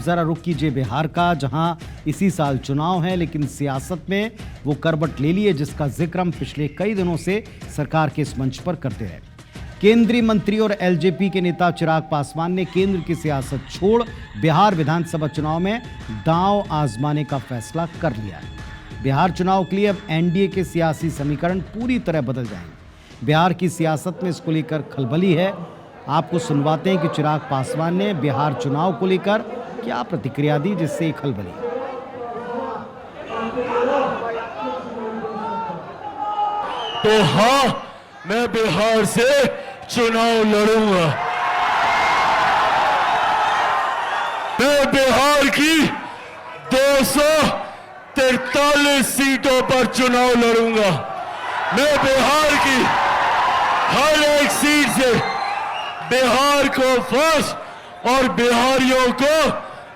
जरा रुक कीजिए बिहार का, जहां इसी साल चुनाव है लेकिन सियासत में वो करवट ले लिए जिसका जिक्र हम पिछले कई दिनों से सरकार के इस मंच पर करते रहे। केंद्रीय मंत्री और एलजेपी के नेता चिराग पासवान ने केंद्र की सियासत छोड़ बिहार विधानसभा चुनाव में दांव आजमाने का फैसला कर लिया है। बिहार चुनाव के लिए अब एनडीए के सियासी समीकरण पूरी तरह बदल जाएंगे। बिहार की सियासत में इसको लेकर खलबली है। आपको सुनवाते हैं कि चिराग पासवान ने बिहार चुनाव को लेकर क्या प्रतिक्रिया दी जिससे ये खलबली। तो हाँ, मैं बिहार से चुनाव लड़ूंगा। मैं बिहार की 243 सीटों पर चुनाव लड़ूंगा। मैं बिहार की हर एक सीट से बिहार को फर्स्ट और बिहारियों को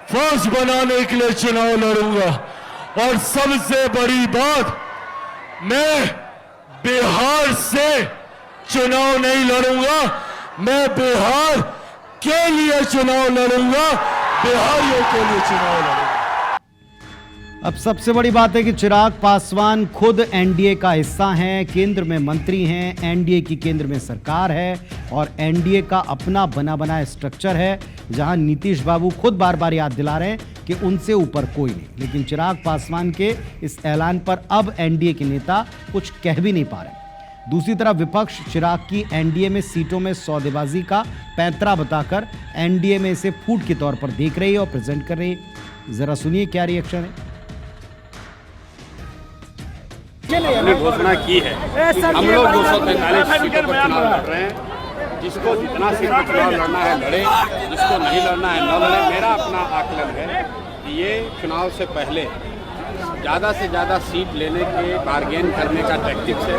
फर्स्ट बनाने के लिए चुनाव लड़ूंगा। और सबसे बड़ी बात, मैं बिहार से चुनाव नहीं लड़ूंगा, मैं बिहार के लिए चुनाव लड़ूंगा, बिहारियों के लिए चुनाव लड़ूंगा। अब सबसे बड़ी बात है कि चिराग पासवान खुद एनडीए का हिस्सा हैं, केंद्र में मंत्री हैं, एनडीए की केंद्र में सरकार है और एनडीए का अपना बना बनाया स्ट्रक्चर है, जहां नीतीश बाबू खुद बार बार याद दिला रहे हैं कि उनसे ऊपर कोई नहीं। लेकिन चिराग पासवान के इस ऐलान पर अब एनडीए के नेता कुछ कह भी नहीं पा रहे। दूसरी तरफ विपक्ष चिराग की एनडीए में सीटों में सौदेबाजी का पैंतरा बताकर एनडीए में इसे फूट के तौर पर देख रही है और प्रेजेंट कर रही है। जरा सुनिए क्या रिएक्शन है। हमने घोषणा की है, हम लोग 243 सीटों पर चुनाव लड़ रहे हैं। जिसको जितना सीट पर चुनाव लड़ना है लड़े, जिसको नहीं लड़ना है न लड़े। मेरा अपना आकलन है कि ये चुनाव से पहले ज़्यादा से ज़्यादा सीट लेने के बार्गेन करने का टैक्टिक्स है।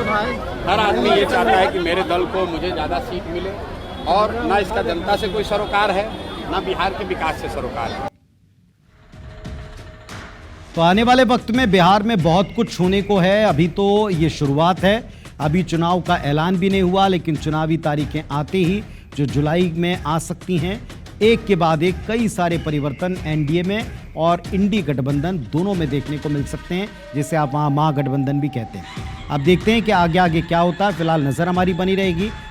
हर आदमी ये चाहता है कि मेरे दल को मुझे ज़्यादा सीट मिले, और ना इसका जनता से कोई सरोकार है, ना बिहार के विकास से सरोकार है। तो आने वाले वक्त में बिहार में बहुत कुछ होने को है। अभी तो ये शुरुआत है, अभी चुनाव का ऐलान भी नहीं हुआ, लेकिन चुनावी तारीखें आते ही जो जुलाई में आ सकती हैं, एक के बाद एक कई सारे परिवर्तन एनडीए में और इंडी गठबंधन दोनों में देखने को मिल सकते हैं, जिसे आप वहाँ महागठबंधन भी कहते हैं। अब देखते हैं कि आगे आगे क्या होता है। फिलहाल नजर हमारी बनी रहेगी